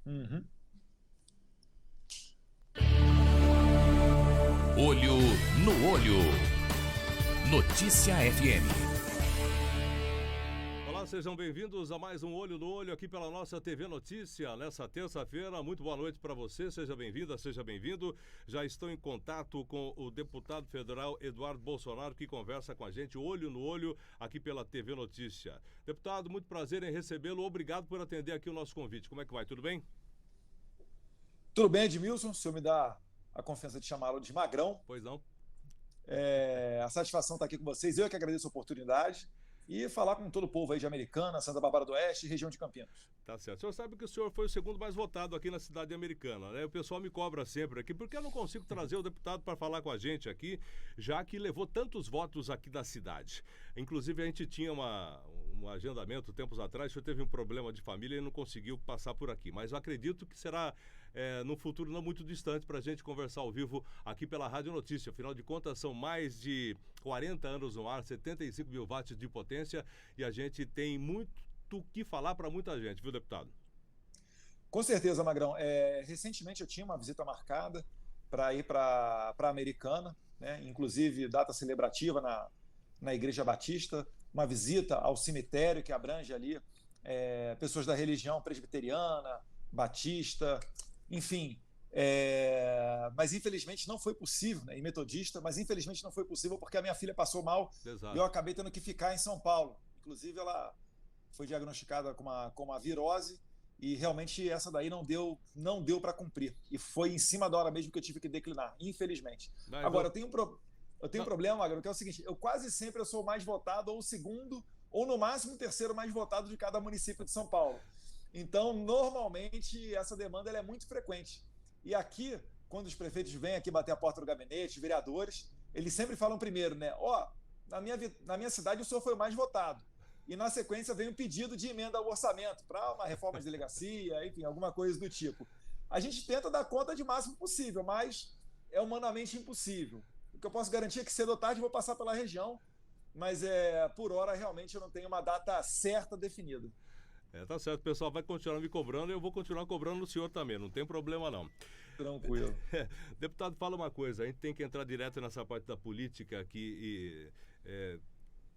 Uhum. Olho no Olho. Notícia FM. Olá, sejam bem-vindos a mais um Olho no Olho aqui pela nossa TV Notícia nessa terça-feira. Muito boa noite para você, seja bem-vinda, seja bem-vindo. Já estou em contato com o deputado federal Eduardo Bolsonaro, que conversa com a gente Olho no Olho aqui pela TV Notícia. Deputado, muito prazer em recebê-lo. Obrigado por atender aqui o nosso convite. Como é que vai? Tudo bem? Tudo bem, Edmilson? O senhor me dá a confiança de chamá-lo de Magrão. Pois não? A satisfação estar aqui com vocês. Eu que agradeço a oportunidade e falar com todo o povo aí de Americana, Santa Bárbara do Oeste e região de Campinas. Tá certo. O senhor sabe que o senhor foi o segundo mais votado aqui na cidade americana, né? O pessoal me cobra sempre aqui, porque eu não consigo trazer o deputado para falar com a gente aqui, já que levou tantos votos aqui da cidade. Inclusive, a gente tinha um agendamento tempos atrás, o senhor teve um problema de família e não conseguiu passar por aqui. Mas eu acredito que será no futuro não muito distante para a gente conversar ao vivo aqui pela Rádio Notícia. Afinal de contas, são mais de 40 anos no ar, 75 mil watts de potência e a gente tem muito o que falar para muita gente, viu, deputado? Com certeza, Magrão. Recentemente eu tinha uma visita marcada para ir para a Americana, né? Inclusive data celebrativa na Igreja Batista, uma visita ao cemitério que abrange ali pessoas da religião presbiteriana, batista, enfim. Mas infelizmente não foi possível, né? E metodista, mas infelizmente não foi possível porque a minha filha passou mal. Exato. E eu acabei tendo que ficar em São Paulo. Inclusive ela foi diagnosticada com uma virose e realmente essa daí não deu para cumprir. E foi em cima da hora mesmo que eu tive que declinar, infelizmente. Mas Agora, eu tenho um problema, Magro, que é o seguinte, eu quase sempre eu sou o mais votado, ou o segundo, ou no máximo o terceiro mais votado de cada município de São Paulo. Então, normalmente, essa demanda ela é muito frequente. E aqui, quando os prefeitos vêm aqui bater a porta do gabinete, os vereadores, eles sempre falam primeiro, né? Na minha cidade o senhor foi o mais votado. E na sequência vem um pedido de emenda ao orçamento para uma reforma de delegacia, enfim, alguma coisa do tipo. A gente tenta dar conta de máximo possível, mas é humanamente impossível. O que eu posso garantir é que cedo ou tarde eu vou passar pela região, mas por hora realmente eu não tenho uma data certa definida. Tá certo, o pessoal vai continuar me cobrando e eu vou continuar cobrando o senhor também, não tem problema não. Tranquilo. Deputado, fala uma coisa, a gente tem que entrar direto nessa parte da política aqui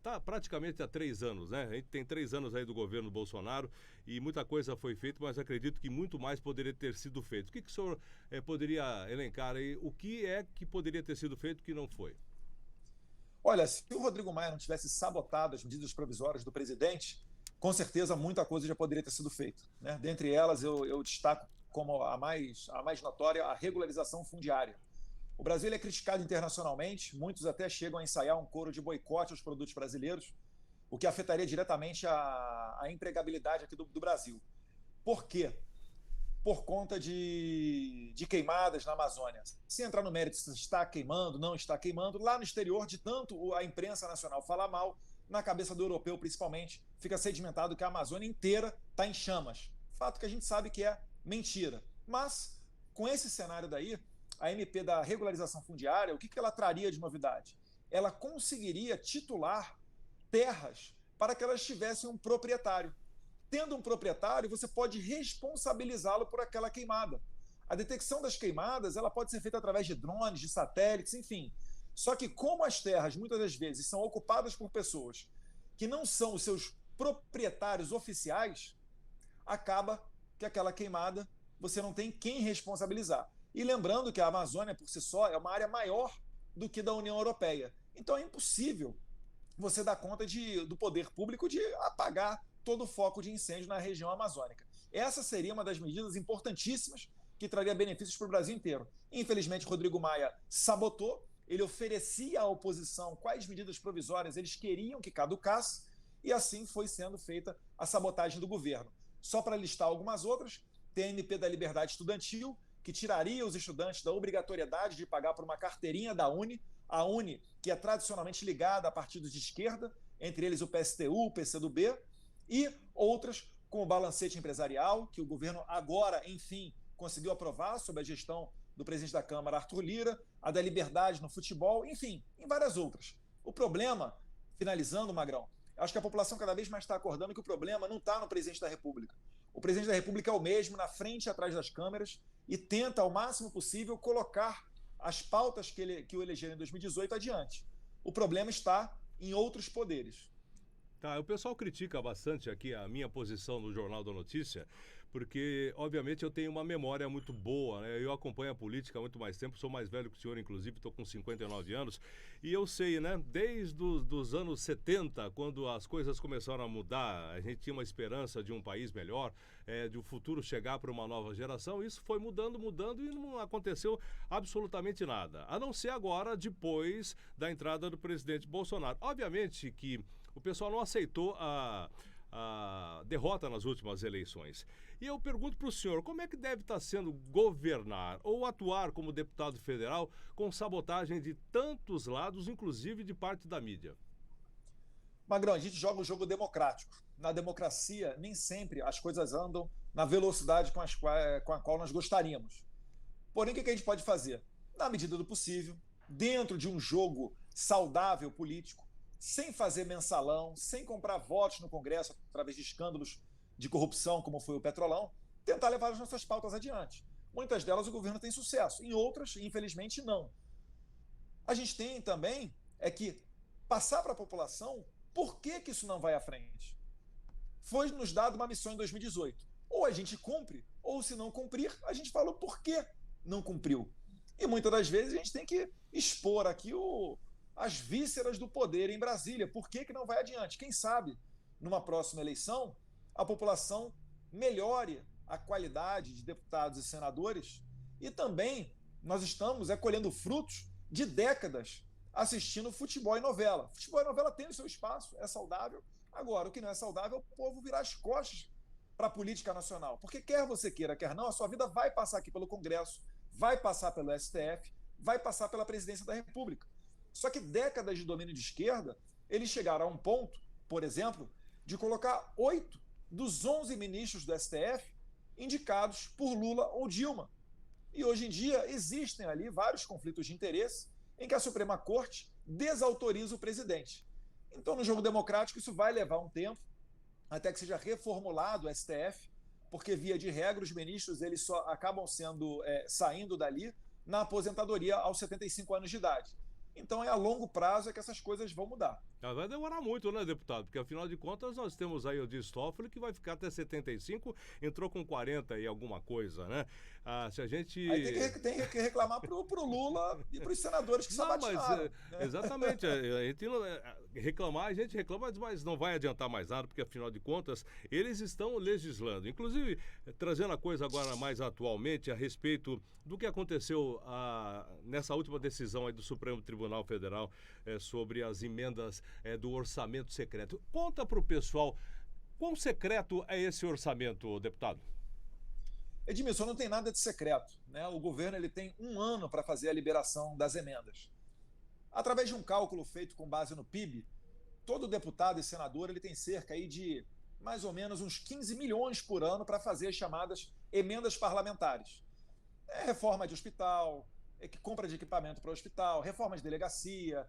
tá praticamente há 3 anos, né? A gente tem 3 anos aí do governo Bolsonaro e muita coisa foi feita, mas acredito que muito mais poderia ter sido feito. O que o senhor poderia elencar aí? O que é que poderia ter sido feito que não foi? Olha, se o Rodrigo Maia não tivesse sabotado as medidas provisórias do presidente, com certeza muita coisa já poderia ter sido feita, né? Dentre elas, eu destaco como a mais notória a regularização fundiária. O Brasil é criticado internacionalmente, muitos até chegam a ensaiar um coro de boicote aos produtos brasileiros, o que afetaria diretamente a empregabilidade aqui do Brasil. Por quê? Por conta de queimadas na Amazônia. Se entrar no mérito se está queimando, não está queimando, lá no exterior, de tanto a imprensa nacional falar mal, na cabeça do europeu principalmente, fica sedimentado que a Amazônia inteira está em chamas. Fato que a gente sabe que é mentira. Mas, com esse cenário daí, a MP da regularização fundiária, o que ela traria de novidade? Ela conseguiria titular terras para que elas tivessem um proprietário. Tendo um proprietário, você pode responsabilizá-lo por aquela queimada. A detecção das queimadas ela pode ser feita através de drones, de satélites, enfim. Só que como as terras, muitas das vezes, são ocupadas por pessoas que não são os seus proprietários oficiais, acaba que aquela queimada você não tem quem responsabilizar. E lembrando que a Amazônia, por si só, é uma área maior do que da União Europeia. Então é impossível você dar conta do poder público de apagar todo o foco de incêndio na região amazônica. Essa seria uma das medidas importantíssimas que traria benefícios para o Brasil inteiro. Infelizmente, Rodrigo Maia sabotou, ele oferecia à oposição quais medidas provisórias eles queriam que caducasse, e assim foi sendo feita a sabotagem do governo. Só para listar algumas outras, tem a MP da Liberdade Estudantil, que tiraria os estudantes da obrigatoriedade de pagar por uma carteirinha da Uni, a Uni, que é tradicionalmente ligada a partidos de esquerda, entre eles o PSTU, o PCdoB, e outras como o balancete empresarial, que o governo agora, enfim, conseguiu aprovar sob a gestão do presidente da Câmara, Arthur Lira, a da liberdade no futebol, enfim, em várias outras. O problema, finalizando, Magrão, acho que a população cada vez mais está acordando que o problema não está no presidente da República. O presidente da República é o mesmo, na frente e atrás das câmeras, e tenta, ao máximo possível, colocar as pautas que o elegeram em 2018 adiante. O problema está em outros poderes. Tá, o pessoal critica bastante aqui a minha posição no Jornal da Notícia, porque, obviamente, eu tenho uma memória muito boa, né? Eu acompanho a política há muito mais tempo, sou mais velho que o senhor, inclusive, estou com 59 anos, e eu sei, né, desde os anos 70, quando as coisas começaram a mudar, a gente tinha uma esperança de um país melhor, de um futuro chegar para uma nova geração, isso foi mudando e não aconteceu absolutamente nada, a não ser agora, depois da entrada do presidente Bolsonaro. Obviamente que o pessoal não aceitou a derrota nas últimas eleições. E eu pergunto para o senhor, como é que deve estar sendo governar ou atuar como deputado federal com sabotagem de tantos lados, inclusive de parte da mídia? Magrão, a gente joga um jogo democrático. Na democracia, nem sempre as coisas andam na velocidade com a qual nós gostaríamos. Porém, o que a gente pode fazer? Na medida do possível, dentro de um jogo saudável político, sem fazer mensalão, sem comprar votos no Congresso através de escândalos de corrupção, como foi o Petrolão, tentar levar as nossas pautas adiante. Muitas delas o governo tem sucesso, em outras, infelizmente, não. A gente tem também que passar para a população por que isso não vai à frente. Foi nos dado uma missão em 2018. Ou a gente cumpre, ou se não cumprir, a gente fala o porquê não cumpriu. E muitas das vezes a gente tem que expor aqui as vísceras do poder em Brasília. Por que não vai adiante? Quem sabe, numa próxima eleição, a população melhore a qualidade de deputados e senadores e também nós estamos colhendo frutos de décadas assistindo futebol e novela. Futebol e novela tem o seu espaço, é saudável. Agora, o que não é saudável é o povo virar as costas para a política nacional. Porque quer você queira, quer não, a sua vida vai passar aqui pelo Congresso, vai passar pelo STF, vai passar pela presidência da República. Só que décadas de domínio de esquerda, eles chegaram a um ponto, por exemplo, de colocar 8 dos 11 ministros do STF indicados por Lula ou Dilma. E hoje em dia existem ali vários conflitos de interesse em que a Suprema Corte desautoriza o presidente. Então, no jogo democrático, isso vai levar um tempo até que seja reformulado o STF, porque, via de regra, os ministros eles só acabam saindo dali na aposentadoria aos 75 anos de idade. Então é a longo prazo que essas coisas vão mudar. Vai demorar muito, né, deputado? Porque, afinal de contas, nós temos aí o Dias Toffoli, que vai ficar até 75, entrou com 40 e alguma coisa, né? Se a gente... Aí tem que reclamar pro Lula e pros senadores que sabatinaram. Né? Exatamente. A gente reclamar, a gente reclama, mas não vai adiantar mais nada, porque, afinal de contas, eles estão legislando. Inclusive, trazendo a coisa agora mais atualmente a respeito do que aconteceu nessa última decisão aí do Supremo Tribunal Federal sobre as emendas do orçamento secreto. Conta para o pessoal, quão secreto é esse orçamento, deputado? Edmilson, não tem nada de secreto, né? O governo ele tem 1 ano para fazer a liberação das emendas. Através de um cálculo feito com base no PIB, todo deputado e senador ele tem cerca aí de mais ou menos uns 15 milhões por ano para fazer as chamadas emendas parlamentares. Reforma de hospital, compra de equipamento para o hospital, reforma de delegacia,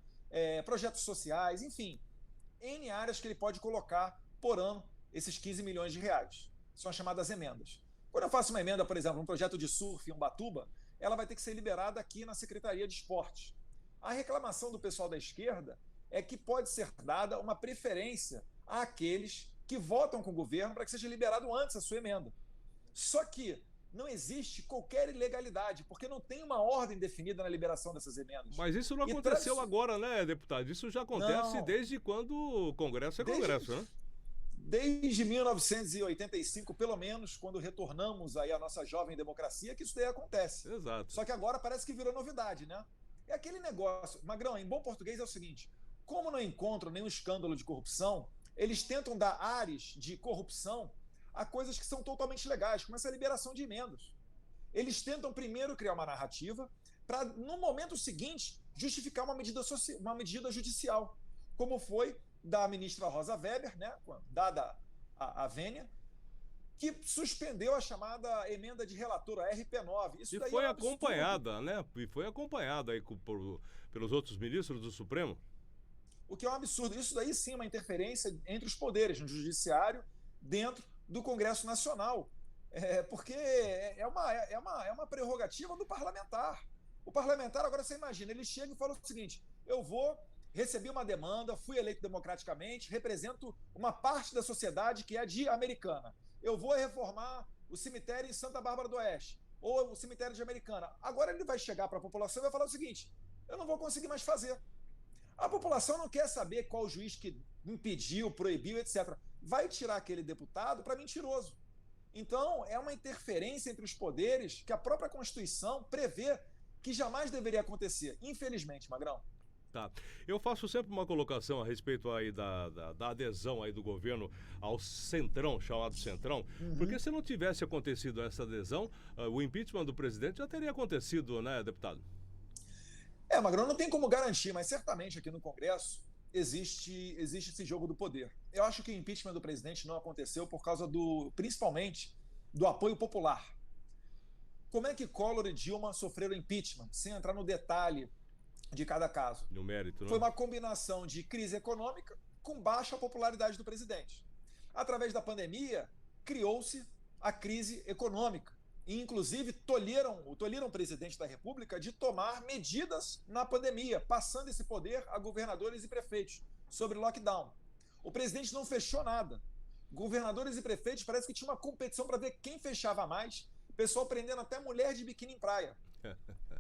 projetos sociais, enfim, N áreas que ele pode colocar por ano esses 15 milhões de reais. São as chamadas emendas. Quando eu faço uma emenda, por exemplo, um projeto de surf em Ubatuba, ela vai ter que ser liberada aqui na Secretaria de Esportes. A reclamação do pessoal da esquerda é que pode ser dada uma preferência àqueles que votam com o governo para que seja liberado antes a sua emenda. Só que não existe qualquer ilegalidade, porque não tem uma ordem definida na liberação dessas emendas. Mas isso não aconteceu agora, né, deputado? Isso já acontece desde quando o Congresso é Congresso, né? Desde 1985, pelo menos, quando retornamos aí à nossa jovem democracia, que isso daí acontece. Exato. Só que agora parece que virou novidade, né? É aquele negócio. Magrão, em bom português é o seguinte, como não encontram nenhum escândalo de corrupção, eles tentam dar ares de corrupção a coisas que são totalmente legais, como essa liberação de emendas. Eles tentam primeiro criar uma narrativa para, no momento seguinte, justificar uma medida judicial, como foi da ministra Rosa Weber, né, dada a vênia, que suspendeu a chamada emenda de relator, a RP9. Isso daí foi acompanhada, né? E foi acompanhada aí pelos outros ministros do Supremo. O que é um absurdo. Isso daí sim é uma interferência entre os poderes, no judiciário, dentro do Congresso Nacional, porque é uma prerrogativa do parlamentar. O parlamentar, agora você imagina, ele chega e fala o seguinte: eu recebi uma demanda, fui eleito democraticamente, represento uma parte da sociedade que é de Americana. Eu vou reformar o cemitério em Santa Bárbara do Oeste, ou o cemitério de Americana. Agora ele vai chegar para a população e vai falar o seguinte: eu não vou conseguir mais fazer. A população não quer saber qual juiz que impediu, proibiu, etc. Vai tirar aquele deputado para mentiroso. Então, é uma interferência entre os poderes que a própria Constituição prevê que jamais deveria acontecer. Infelizmente, Magrão. Tá. Eu faço sempre uma colocação a respeito aí da adesão aí do governo ao Centrão, chamado Centrão, porque se não tivesse acontecido essa adesão, o impeachment do presidente já teria acontecido, né, deputado? Magrão, não tem como garantir, mas certamente aqui no Congresso existe esse jogo do poder. Eu acho que o impeachment do presidente não aconteceu por causa principalmente, do apoio popular. Como é que Collor e Dilma sofreram impeachment, sem entrar no detalhe de cada caso? No mérito, né? Foi uma combinação de crise econômica com baixa popularidade do presidente. Através da pandemia, criou-se a crise econômica. E, inclusive, tolheram o presidente da República de tomar medidas na pandemia, passando esse poder a governadores e prefeitos sobre lockdown. O presidente não fechou nada. Governadores e prefeitos parece que tinha uma competição para ver quem fechava mais. O pessoal prendendo até mulher de biquíni em praia.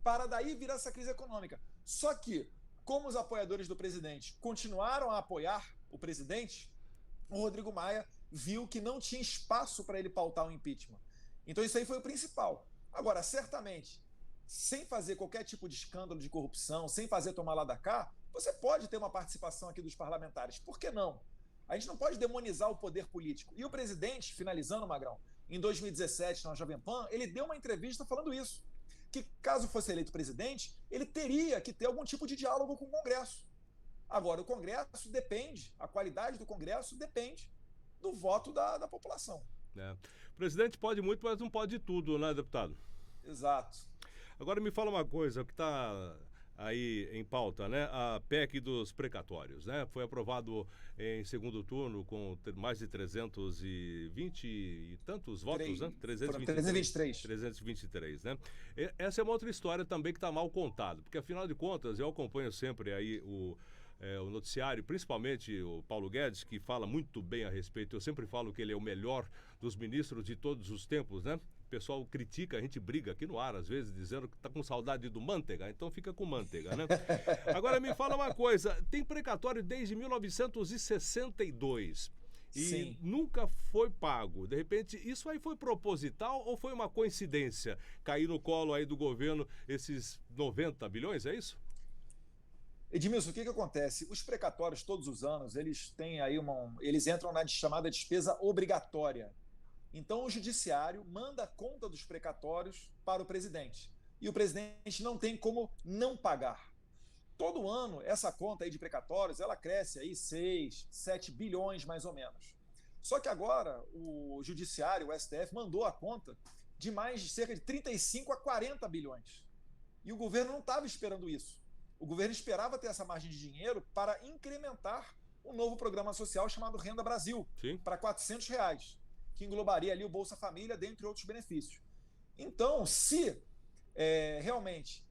Para daí virar essa crise econômica. Só que, como os apoiadores do presidente continuaram a apoiar o presidente, o Rodrigo Maia viu que não tinha espaço para ele pautar o impeachment. Então isso aí foi o principal. Agora, certamente, sem fazer qualquer tipo de escândalo de corrupção, sem fazer tomar lá da cá, você pode ter uma participação aqui dos parlamentares. Por que não? A gente não pode demonizar o poder político. E o presidente, finalizando, Magrão, em 2017, na Jovem Pan, ele deu uma entrevista falando isso, que caso fosse eleito presidente, ele teria que ter algum tipo de diálogo com o Congresso. Agora, o Congresso depende, a qualidade do Congresso depende do voto da população. O presidente pode muito, mas não pode tudo, né, deputado? Exato. Agora me fala uma coisa, o que está aí em pauta, né? A PEC dos precatórios, né? Foi aprovado em segundo turno com mais de 320 e tantos votos, né? 323. 323, né? Essa é uma outra história também que está mal contada, porque afinal de contas eu acompanho sempre aí o noticiário, principalmente o Paulo Guedes, que fala muito bem a respeito. Eu sempre falo que ele é o melhor dos ministros de todos os tempos, né? O pessoal critica, a gente briga aqui no ar, às vezes, dizendo que tá com saudade do Manteiga, então fica com Manteiga, né? Agora me fala uma coisa, tem precatório desde 1962 e Sim. nunca foi pago. De repente, isso aí foi proposital ou foi uma coincidência cair no colo aí do governo esses 90 bilhões, é isso? Edmilson, o que acontece? Os precatórios, todos os anos, eles têm aí eles entram na chamada despesa obrigatória. Então, o judiciário manda a conta dos precatórios para o presidente. E o presidente não tem como não pagar. Todo ano, essa conta aí de precatórios, ela cresce aí 6, 7 bilhões mais ou menos. Só que agora, o judiciário, o STF, mandou a conta de cerca de 35 a 40 bilhões. E o governo não estava esperando isso. O governo esperava ter essa margem de dinheiro para incrementar um novo programa social chamado Renda Brasil, para R$400, que englobaria ali o Bolsa Família, dentre outros benefícios. Então, se realmente...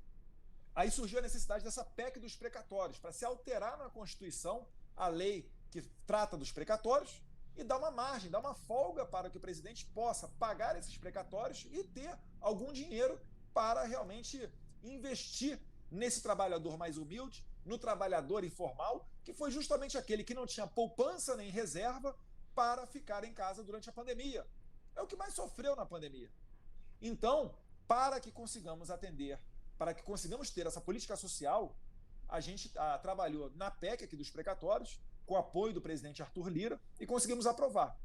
Aí surgiu a necessidade dessa PEC dos precatórios, para se alterar na Constituição a lei que trata dos precatórios e dar uma margem, dar uma folga para que o presidente possa pagar esses precatórios e ter algum dinheiro para realmente investir nesse trabalhador mais humilde, no trabalhador informal, que foi justamente aquele que não tinha poupança nem reserva para ficar em casa durante a pandemia. É o que mais sofreu na pandemia. Então, para que consigamos atender, para que consigamos ter essa política social, a gente trabalhou na PEC aqui dos precatórios, com o apoio do presidente Arthur Lira, e conseguimos aprovar.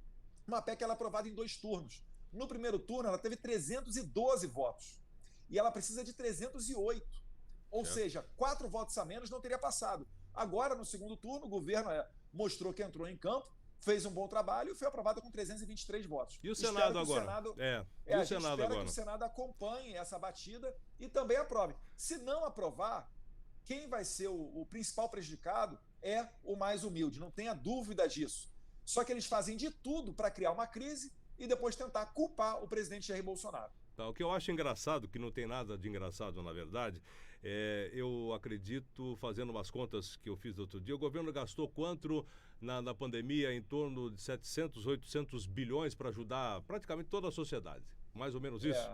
Uma PEC ela aprovada em 2 turnos. No primeiro turno, ela teve 312 votos. E ela precisa de 308. Ou seja, 4 votos a menos não teria passado. Agora, no segundo turno, o governo mostrou que entrou em campo, fez um bom trabalho e foi aprovada com 323 votos. E o Senado agora? E o Senado agora? Que o Senado acompanhe essa batida e também aprove. Se não aprovar, quem vai ser o principal prejudicado é o mais humilde, não tenha dúvida disso. Só que eles fazem de tudo para criar uma crise e depois tentar culpar o presidente Jair Bolsonaro. Tá, o que eu acho engraçado, que não tem nada de engraçado na verdade, eu acredito, fazendo umas contas que eu fiz outro dia, o governo gastou quanto na pandemia? Em torno de 700, 800 bilhões para ajudar praticamente toda a sociedade. Mais ou menos isso?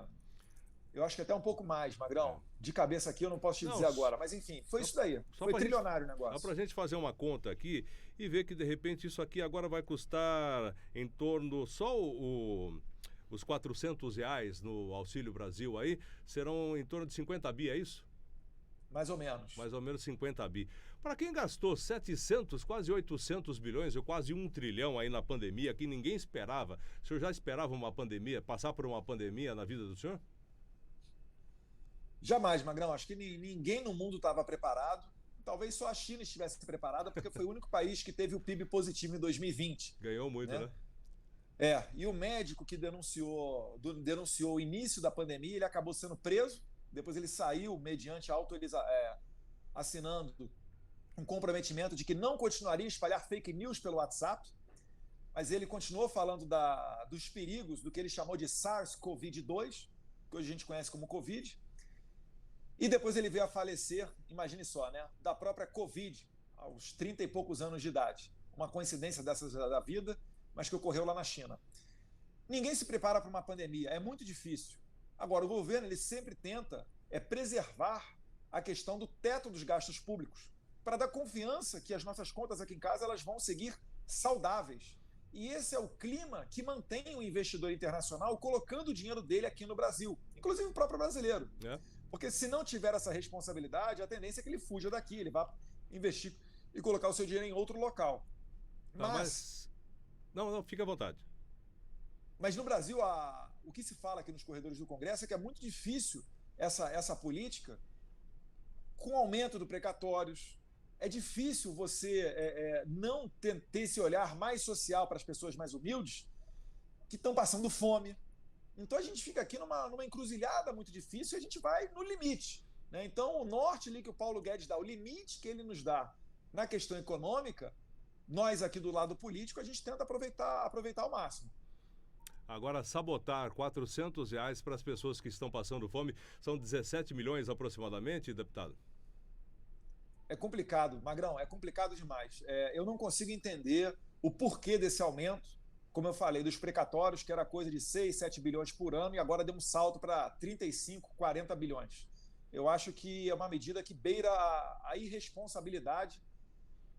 Eu acho que até um pouco mais, Magrão. De cabeça aqui eu não posso te dizer agora, mas enfim, foi isso daí. Foi trilionário o negócio. Só para a gente fazer uma conta aqui e ver que de repente isso aqui agora vai custar em torno, só os R$ 400 no Auxílio Brasil aí, serão em torno de 50 bi, é isso? Mais ou menos. Mais ou menos 50 bi. Para quem gastou 700, quase 800 bilhões, ou quase 1 trilhão aí na pandemia, que ninguém esperava, o senhor já esperava uma pandemia, passar por uma pandemia na vida do senhor? Jamais, Magrão. Acho que ninguém no mundo estava preparado. Talvez só a China estivesse preparada, porque foi o único país que teve o PIB positivo em 2020. Ganhou muito, né? E o médico que denunciou o início da pandemia, ele acabou sendo preso. Depois ele saiu mediante assinando um comprometimento de que não continuaria a espalhar fake news pelo WhatsApp, mas ele continuou falando dos perigos do que ele chamou de SARS-CoV-2, que hoje a gente conhece como Covid. E depois ele veio a falecer, imagine só, né, da própria Covid, aos 30 e poucos anos de idade. Uma coincidência dessas da vida, mas que ocorreu lá na China. Ninguém se prepara para uma pandemia, é muito difícil. Agora, o governo ele sempre tenta preservar a questão do teto dos gastos públicos, para dar confiança que as nossas contas aqui em casa elas vão seguir saudáveis. E esse é o clima que mantém o investidor internacional colocando o dinheiro dele aqui no Brasil, inclusive o próprio brasileiro. Porque se não tiver essa responsabilidade, a tendência é que ele fuja daqui, ele vá investir e colocar o seu dinheiro em outro local. Não, fica à vontade. Mas no Brasil, o que se fala aqui nos corredores do Congresso é que é muito difícil essa política com o aumento do precatórios. É difícil você não ter esse olhar mais social para as pessoas mais humildes que estão passando fome. Então a gente fica aqui numa encruzilhada muito difícil e a gente vai no limite, né? Então o norte ali que o Paulo Guedes dá, o limite que ele nos dá na questão econômica, nós aqui do lado político, a gente tenta aproveitar ao máximo. Agora, sabotar R$ 400 para as pessoas que estão passando fome, são 17 milhões aproximadamente, deputado? É complicado, Magrão, é complicado demais. Eu não consigo entender o porquê desse aumento. Como eu falei, dos precatórios, que era coisa de 6, 7 bilhões por ano, e agora deu um salto para 35, 40 bilhões. Eu acho que é uma medida que beira a irresponsabilidade.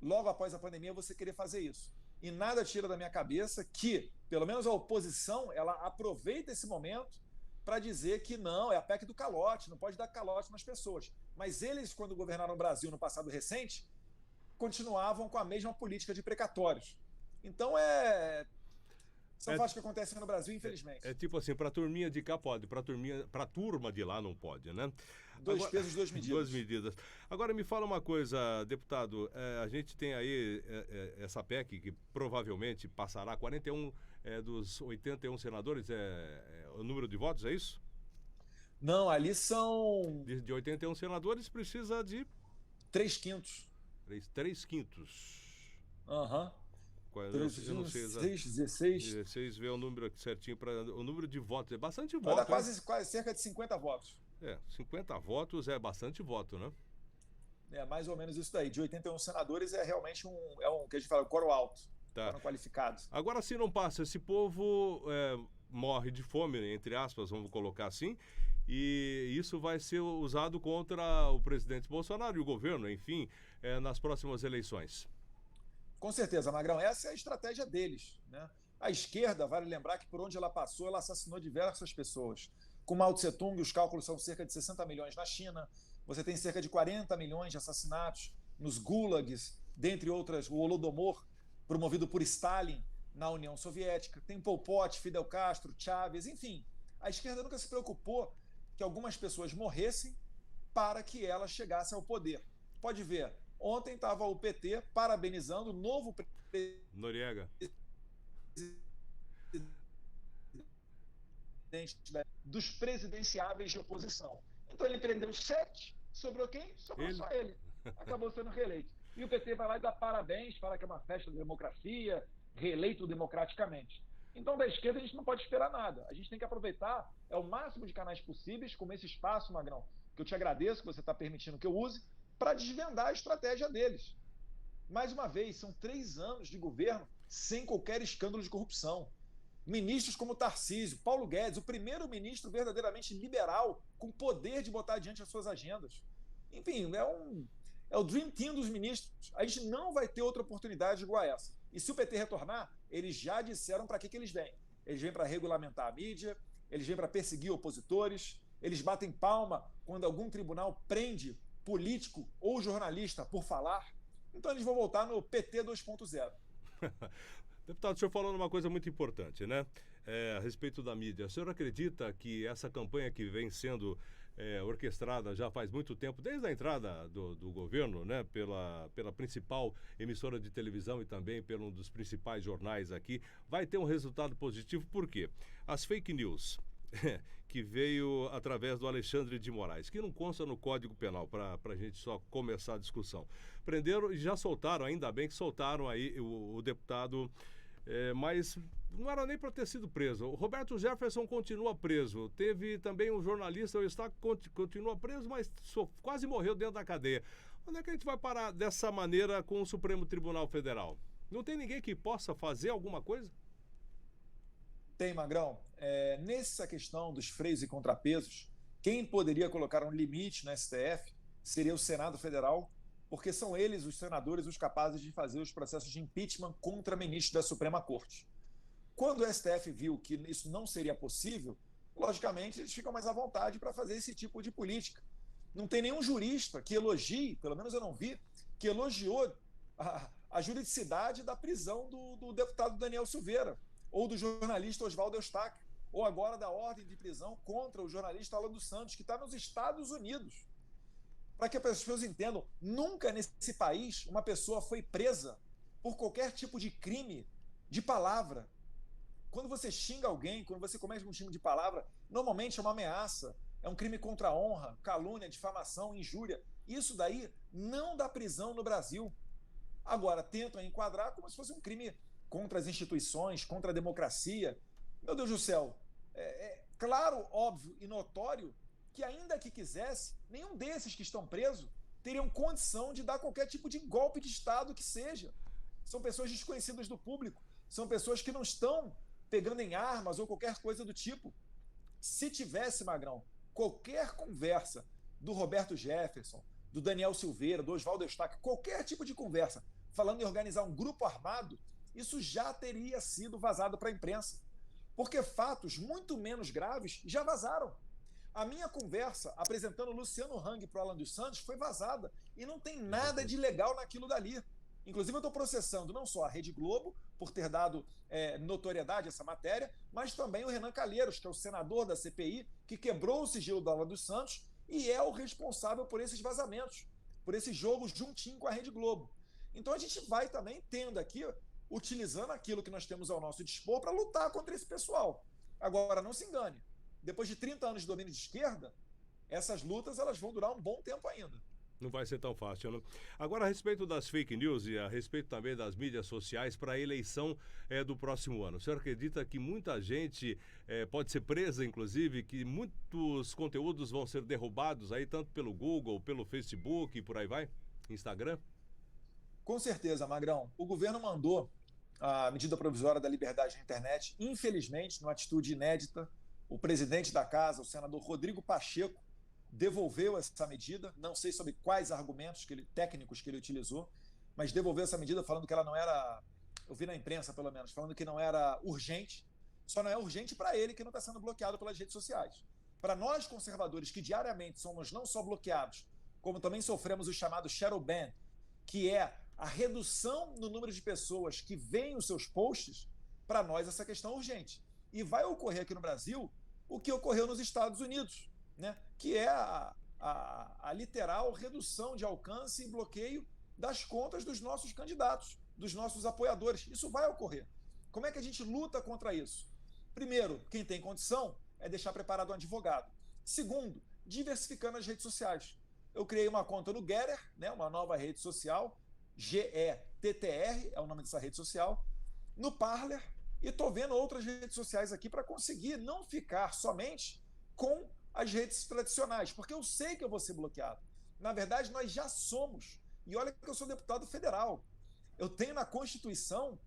Logo após a pandemia, você querer fazer isso. E nada tira da minha cabeça que, pelo menos a oposição, ela aproveita esse momento para dizer que não, é a PEC do calote, não pode dar calote nas pessoas. Mas eles, quando governaram o Brasil no passado recente, continuavam com a mesma política de precatórios. Então são fatos que acontecem no Brasil, infelizmente. É tipo assim, para a turminha de cá pode, para a turma de lá não pode, né? Dois pesos, duas medidas. Duas medidas. Agora me fala uma coisa, deputado, a gente tem aí essa PEC que provavelmente passará 41 dos 81 senadores, o número de votos, é isso? Não, ali são... De 81 senadores precisa de... 3/5. 3/5. Aham. Eu não sei 16, vê o número aqui certinho para o número de votos. É bastante voto. Vai dar quase cerca de 50 votos. 50 votos é bastante voto, né? É mais ou menos isso daí. De 81 senadores é realmente um que a gente fala, coro alto. Foram qualificados. Agora, se não passa, esse povo morre de fome, entre aspas, vamos colocar assim, e isso vai ser usado contra o presidente Bolsonaro e o governo, enfim, nas próximas eleições. Com certeza, Magrão, essa é a estratégia deles, né? A esquerda, vale lembrar que por onde ela passou, ela assassinou diversas pessoas. Com Mao Tse-tung, os cálculos são cerca de 60 milhões na China, você tem cerca de 40 milhões de assassinatos nos gulags, dentre outras, o Holodomor, promovido por Stalin na União Soviética, tem Pol Pot, Fidel Castro, Chávez, enfim. A esquerda nunca se preocupou que algumas pessoas morressem para que ela chegasse ao poder. Pode ver, ontem estava o PT parabenizando o novo presidente Noriega dos presidenciáveis de oposição. Então ele prendeu 7, sobrou quem? Sobrou só ele. Acabou sendo reeleito. E o PT vai lá e dá parabéns, fala que é uma festa da democracia, reeleito democraticamente. Então, da esquerda, a gente não pode esperar nada. A gente tem que aproveitar o máximo de canais possíveis, como esse espaço, Magrão, que eu te agradeço que você está permitindo que eu use, para desvendar a estratégia deles. Mais uma vez, são 3 anos de governo sem qualquer escândalo de corrupção. Ministros como Tarcísio, Paulo Guedes, o primeiro ministro verdadeiramente liberal, com poder de botar adiante as suas agendas. Enfim, é o Dream Team dos ministros. A gente não vai ter outra oportunidade igual a essa. E se o PT retornar, eles já disseram para que eles vêm. Eles vêm para regulamentar a mídia, eles vêm para perseguir opositores, eles batem palma quando algum tribunal prende político ou jornalista por falar. Então eles vão voltar no PT 2.0. Deputado, o senhor falou uma coisa muito importante, né? A respeito da mídia. O senhor acredita que essa campanha que vem sendo orquestrada já faz muito tempo, desde a entrada do governo, né? Pela principal emissora de televisão e também por um dos principais jornais aqui, vai ter um resultado positivo? Por quê? As fake news que veio através do Alexandre de Moraes, que não consta no Código Penal, para a gente só começar a discussão. Prenderam e já soltaram, ainda bem que soltaram aí o deputado, mas não era nem para ter sido preso. O Roberto Jefferson continua preso. Teve também um jornalista, o Eustáquio, continua preso, mas quase morreu dentro da cadeia. Onde é que a gente vai parar dessa maneira com o Supremo Tribunal Federal? Não tem ninguém que possa fazer alguma coisa? Tem, Magrão. Nessa questão dos freios e contrapesos, quem poderia colocar um limite no STF seria o Senado Federal, porque são eles, os senadores, os capazes de fazer os processos de impeachment contra ministros da Suprema Corte. Quando o STF viu que isso não seria possível, logicamente eles ficam mais à vontade para fazer esse tipo de política. Não tem nenhum jurista que elogie, pelo menos eu não vi, que elogiou a juridicidade da prisão do deputado Daniel Silveira, ou do jornalista Oswaldo Eustáquio, ou agora da ordem de prisão contra o jornalista Alan dos Santos, que está nos Estados Unidos. Para que as pessoas entendam, nunca nesse país uma pessoa foi presa por qualquer tipo de crime de palavra. Quando você xinga alguém, quando você comete um crime de palavra, normalmente é uma ameaça, é um crime contra a honra, calúnia, difamação, injúria. Isso daí não dá prisão no Brasil. Agora, tentam enquadrar como se fosse um crime contra as instituições, contra a democracia. Meu Deus do céu, é claro, óbvio e notório que, ainda que quisesse, nenhum desses que estão presos teriam condição de dar qualquer tipo de golpe de Estado que seja. São pessoas desconhecidas do público, são pessoas que não estão pegando em armas ou qualquer coisa do tipo. Se tivesse, Magrão, qualquer conversa do Roberto Jefferson, do Daniel Silveira, do Oswaldo Eustáquio, qualquer tipo de conversa falando em organizar um grupo armado, isso já teria sido vazado para a imprensa. Porque fatos muito menos graves já vazaram. A minha conversa apresentando o Luciano Hang para o Alan dos Santos foi vazada e não tem nada de legal naquilo dali. Inclusive, eu estou processando não só a Rede Globo por ter dado notoriedade a essa matéria, mas também o Renan Calheiros, que é o senador da CPI, que quebrou o sigilo do Alan dos Santos e é o responsável por esses vazamentos, por esse jogo juntinho com a Rede Globo. Então a gente vai também tendo aqui, utilizando aquilo que nós temos ao nosso dispor para lutar contra esse pessoal. Agora, não se engane, depois de 30 anos de domínio de esquerda, essas lutas elas vão durar um bom tempo ainda. Não vai ser tão fácil, né? Agora, a respeito das fake news e a respeito também das mídias sociais para a eleição do próximo ano. O senhor acredita que muita gente pode ser presa, inclusive, que muitos conteúdos vão ser derrubados aí, tanto pelo Google, pelo Facebook e por aí vai? Instagram? Com certeza, Magrão. O governo mandou a medida provisória da liberdade na internet. Infelizmente, numa atitude inédita, o presidente da casa, o senador Rodrigo Pacheco, devolveu essa medida, não sei sobre quais argumentos técnicos que ele utilizou, mas devolveu essa medida falando que ela não era, eu vi na imprensa pelo menos, falando que não era urgente. Só não é urgente para ele, que não está sendo bloqueado pelas redes sociais. Para nós conservadores, que diariamente somos não só bloqueados, como também sofremos o chamado shadow ban, que é a redução no número de pessoas que veem os seus posts, para nós essa questão é urgente. E vai ocorrer aqui no Brasil o que ocorreu nos Estados Unidos, né? Que é a literal redução de alcance e bloqueio das contas dos nossos candidatos, dos nossos apoiadores. Isso vai ocorrer. Como é que a gente luta contra isso? Primeiro, quem tem condição é deixar preparado um advogado. Segundo, diversificando as redes sociais. Eu criei uma conta no Getter, né, uma nova rede social, GETTR é o nome dessa rede social, no Parler E estou vendo outras redes sociais aqui para conseguir não ficar somente com as redes tradicionais, porque eu sei que eu vou ser bloqueado. Na verdade, nós já somos. E olha que eu sou deputado federal. Eu tenho na Constituição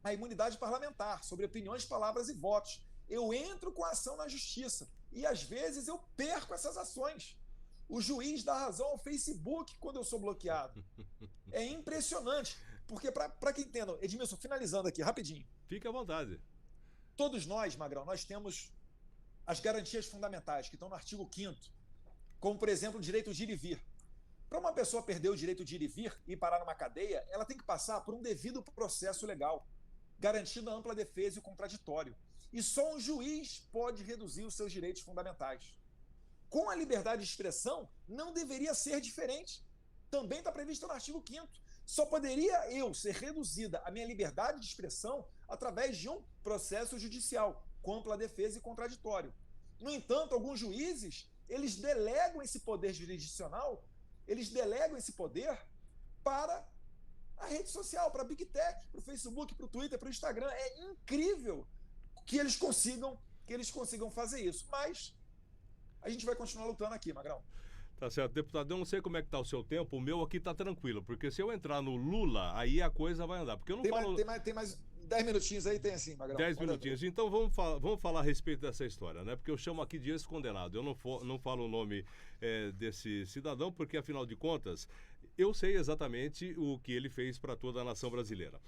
a imunidade parlamentar sobre opiniões, palavras e votos. Eu entro com a ação na justiça e às vezes eu perco essas ações. O juiz dá razão ao Facebook quando eu sou bloqueado. É impressionante, porque para que entendam, Edmilson, finalizando aqui rapidinho. Fique à vontade. Todos nós, Magrão, nós temos as garantias fundamentais que estão no artigo 5º, como por exemplo o direito de ir e vir. Para uma pessoa perder o direito de ir e vir e parar numa cadeia, ela tem que passar por um devido processo legal, garantindo a ampla defesa e o contraditório. E só um juiz pode reduzir os seus direitos fundamentais. Com a liberdade de expressão, não deveria ser diferente. Também está previsto no artigo 5º. Só poderia eu ser reduzida a minha liberdade de expressão através de um processo judicial, com ampla defesa e contraditório. No entanto, alguns juízes, eles delegam esse poder jurisdicional, eles delegam esse poder para a rede social, para a Big Tech, para o Facebook, para o Twitter, para o Instagram. É incrível que eles consigam fazer isso. Mas a gente vai continuar lutando aqui, Magrão. Tá certo, deputado, eu não sei como é que tá o seu tempo, o meu aqui tá tranquilo, porque se eu entrar no Lula, aí a coisa vai andar, porque eu não falo... Tem mais 10 minutinhos aí, tem assim, Magrão. 10 minutinhos, então vamos falar a respeito dessa história, né? Porque eu chamo aqui de ex-condenado, eu não falo o nome desse cidadão, porque afinal de contas, eu sei exatamente o que ele fez para toda a nação brasileira.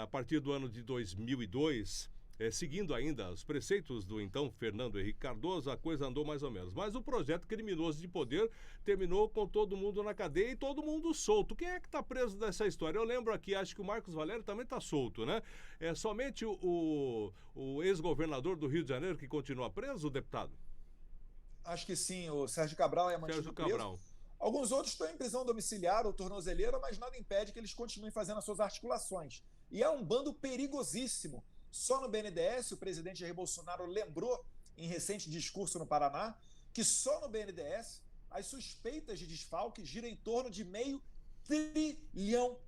A partir do ano de 2002... seguindo ainda os preceitos do então Fernando Henrique Cardoso, a coisa andou mais ou menos. Mas o projeto criminoso de poder terminou com todo mundo na cadeia e todo mundo solto. Quem é que está preso dessa história? Eu lembro aqui, acho que o Marcos Valério também está solto, né? É somente o ex-governador do Rio de Janeiro que continua preso, deputado? Acho que sim, o Sérgio Cabral é mantido Sérgio Cabral. preso. Alguns outros estão em prisão domiciliar ou tornozeleira, mas nada impede que eles continuem fazendo as suas articulações. E é um bando perigosíssimo. Só no BNDES, o presidente Jair Bolsonaro lembrou, em recente discurso no Paraná, que só no BNDES as suspeitas de desfalque giram em torno de R$500 bilhão.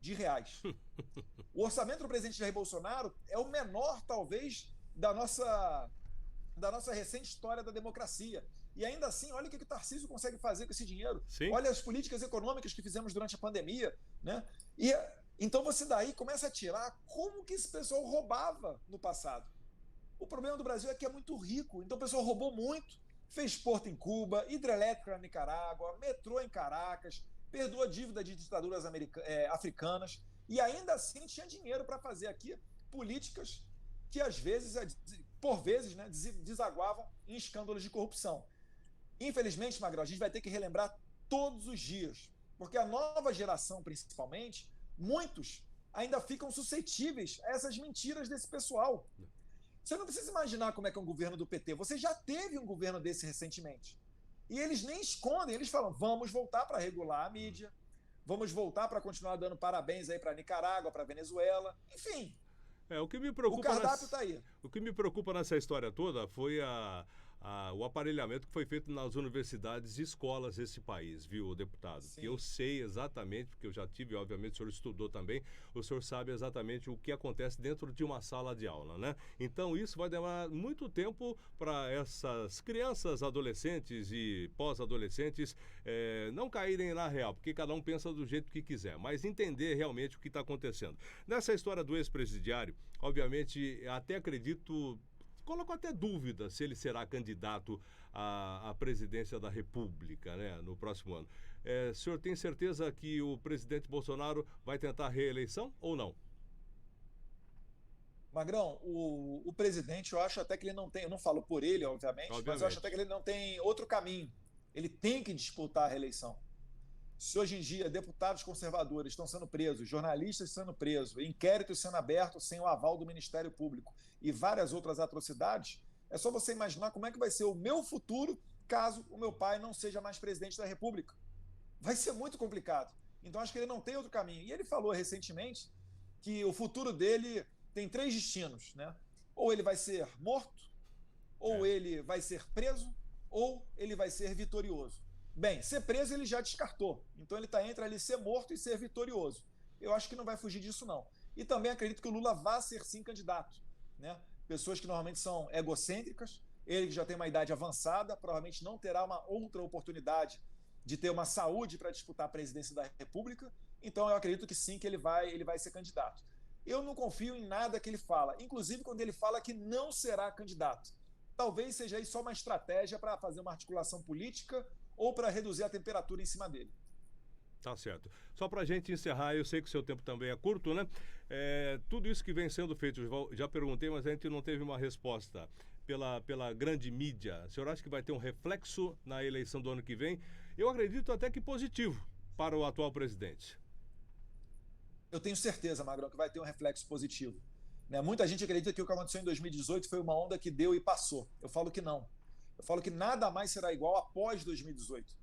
O orçamento do presidente Jair Bolsonaro é o menor, talvez, da nossa recente história da democracia. E ainda assim, olha o que o Tarcísio consegue fazer com esse dinheiro. Sim. Olha as políticas econômicas que fizemos durante a pandemia, né? Então você daí começa a tirar como que esse pessoal roubava no passado. O problema do Brasil é que é muito rico, então o pessoal roubou muito, fez porto em Cuba, hidrelétrica na Nicarágua, metrô em Caracas, perdoou a dívida de ditaduras africanas e ainda assim tinha dinheiro para fazer aqui políticas que às vezes, por vezes, né, desaguavam em escândalos de corrupção. Infelizmente, Magrão, a gente vai ter que relembrar todos os dias, porque a nova geração, principalmente, muitos ainda ficam suscetíveis a essas mentiras desse pessoal. Você não precisa imaginar como é que é um governo do PT. Você já teve um governo desse recentemente. E eles nem escondem, eles falam, vamos voltar para regular a mídia, vamos voltar para continuar dando parabéns aí para Nicarágua, para Venezuela, enfim. O que me preocupa o cardápio está aí. O que me preocupa nessa história toda foi o aparelhamento que foi feito nas universidades e escolas desse país, viu, deputado? Sim. Que eu sei exatamente, porque eu já tive, obviamente, o senhor estudou também, o senhor sabe exatamente o que acontece dentro de uma sala de aula, né? Então isso vai demorar muito tempo para essas crianças, adolescentes e pós-adolescentes não caírem na real, porque cada um pensa do jeito que quiser, mas entender realmente o que está acontecendo. Nessa história do ex-presidiário, obviamente, até acredito... Coloco até dúvida se ele será candidato à presidência da República, né, no próximo ano. O senhor tem certeza que o presidente Bolsonaro vai tentar a reeleição ou não? Magrão, o presidente, eu acho até que ele não tem, eu não falo por ele, obviamente, mas eu acho até que ele não tem outro caminho. Ele tem que disputar a reeleição. Se hoje em dia deputados conservadores estão sendo presos, jornalistas sendo presos, inquéritos sendo abertos sem o aval do Ministério Público e várias outras atrocidades, é só você imaginar como é que vai ser o meu futuro caso o meu pai não seja mais presidente da República. Vai ser muito complicado. Então acho que ele não tem outro caminho. E ele falou recentemente que o futuro dele tem 3 destinos, né? Ou ele vai ser morto, ou ele vai ser preso, ou ele vai ser vitorioso. Bem, ser preso ele já descartou. Então ele está entre ali ser morto e ser vitorioso. Eu acho que não vai fugir disso, não. E também acredito que o Lula vá ser sim candidato. né? Pessoas que normalmente são egocêntricas, ele que já tem uma idade avançada, provavelmente não terá uma outra oportunidade de ter uma saúde para disputar a presidência da República, então eu acredito que sim, que ele vai ser candidato. Eu não confio em nada que ele fala, inclusive quando ele fala que não será candidato. Talvez seja aí só uma estratégia para fazer uma articulação política ou para reduzir a temperatura em cima dele. Tá certo. Só para a gente encerrar, eu sei que o seu tempo também é curto, né? Tudo isso que vem sendo feito, já perguntei, mas a gente não teve uma resposta pela grande mídia. O senhor acha que vai ter um reflexo na eleição do ano que vem? Eu acredito até que positivo para o atual presidente. Eu tenho certeza, Magrão, que vai ter um reflexo positivo. Né? Muita gente acredita que o que aconteceu em 2018 foi uma onda que deu e passou. Eu falo que não. Eu falo que nada mais será igual após 2018.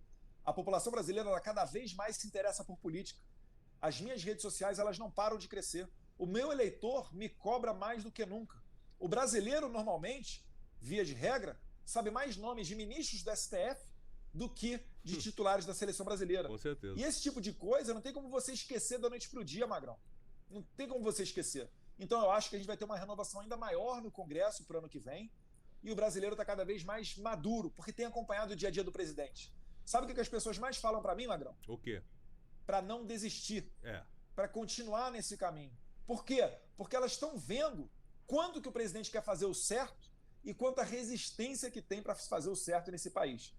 A população brasileira ela cada vez mais se interessa por política. As minhas redes sociais elas não param de crescer. O meu eleitor me cobra mais do que nunca. O brasileiro, normalmente, via de regra, sabe mais nomes de ministros do STF do que de titulares da seleção brasileira. Com certeza. E esse tipo de coisa não tem como você esquecer da noite para o dia, Magrão. Não tem como você esquecer. Então eu acho que a gente vai ter uma renovação ainda maior no Congresso para o ano que vem. E o brasileiro está cada vez mais maduro, porque tem acompanhado o dia a dia do presidente. Sabe o que as pessoas mais falam para mim, Magrão? O quê? Para não desistir. É. Para continuar nesse caminho. Por quê? Porque elas estão vendo quanto que o presidente quer fazer o certo e quanta resistência que tem para fazer o certo nesse país.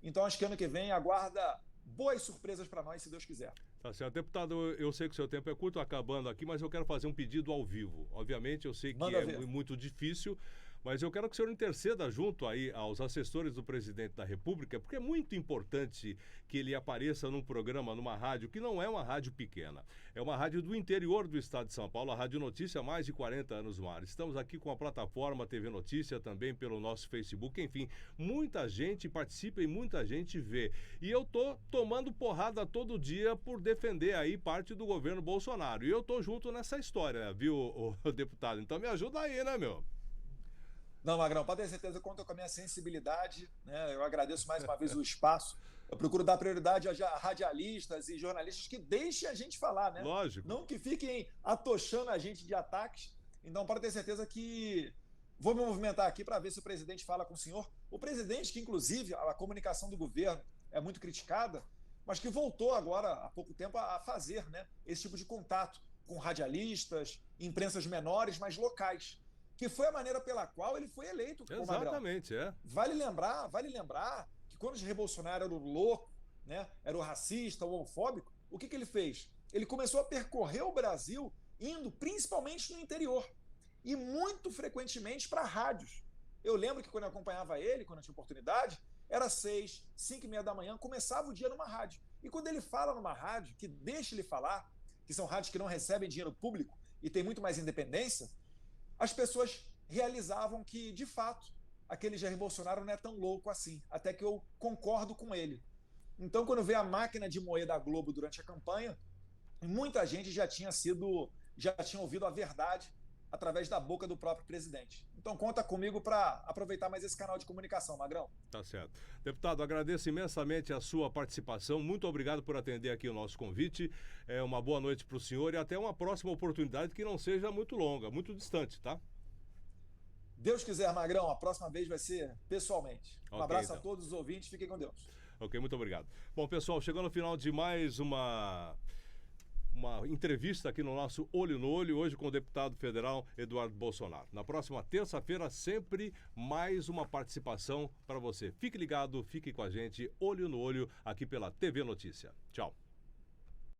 Então, acho que ano que vem aguarda boas surpresas para nós, se Deus quiser. Tá certo. Deputado, eu sei que o seu tempo é curto, acabando aqui, mas eu quero fazer um pedido ao vivo. Obviamente, eu sei que muito difícil, mas eu quero que o senhor interceda junto aí aos assessores do presidente da República, porque é muito importante que ele apareça num programa, numa rádio, que não é uma rádio pequena. É uma rádio do interior do estado de São Paulo, a Rádio Notícia há mais de 40 anos no ar. Estamos aqui com a plataforma TV Notícia, também pelo nosso Facebook, enfim, muita gente participa e muita gente vê. E eu tô tomando porrada todo dia por defender aí parte do governo Bolsonaro. E eu tô junto nessa história, viu, o deputado? Então me ajuda aí, né, meu? Não, Magrão, pode ter certeza que conta com a minha sensibilidade, né? Eu agradeço mais uma vez o espaço. Eu procuro dar prioridade a radialistas e jornalistas que deixem a gente falar, né? Lógico. Não que fiquem atochando a gente de ataques. Então, pode ter certeza que vou me movimentar aqui para ver se o presidente fala com o senhor. O presidente, que inclusive a comunicação do governo é muito criticada, mas que voltou agora, há pouco tempo, a fazer, né, esse tipo de contato com radialistas, imprensas menores, mas locais. Que foi a maneira pela qual ele foi eleito. Exatamente, Vale lembrar que quando o Jair Bolsonaro era o louco, né, era o racista, o homofóbico, o que ele fez? Ele começou a percorrer o Brasil, indo principalmente no interior, e muito frequentemente para rádios. Eu lembro que quando eu acompanhava ele, quando eu tinha oportunidade, era 6, 5h30 da manhã, começava o dia numa rádio. E quando ele fala numa rádio, que deixa ele falar, que são rádios que não recebem dinheiro público e tem muito mais independência, as pessoas realizavam que, de fato, aquele Jair Bolsonaro não é tão louco assim, até que eu concordo com ele. Então, quando veio a máquina de moer da Globo durante a campanha, muita gente já tinha ouvido a verdade através da boca do próprio presidente. Então, conta comigo para aproveitar mais esse canal de comunicação, Magrão. Tá certo. Deputado, agradeço imensamente a sua participação. Muito obrigado por atender aqui o nosso convite. Uma boa noite para o senhor e até uma próxima oportunidade que não seja muito longa, muito distante, tá? Deus quiser, Magrão, a próxima vez vai ser pessoalmente. Um abraço então a todos os ouvintes, fiquem com Deus. Ok, muito obrigado. Bom, pessoal, chegando ao final de mais uma entrevista aqui no nosso Olho no Olho, hoje com o deputado federal Eduardo Bolsonaro. Na próxima terça-feira, sempre mais uma participação para você. Fique ligado, fique com a gente, Olho no Olho, aqui pela TV Notícia. Tchau.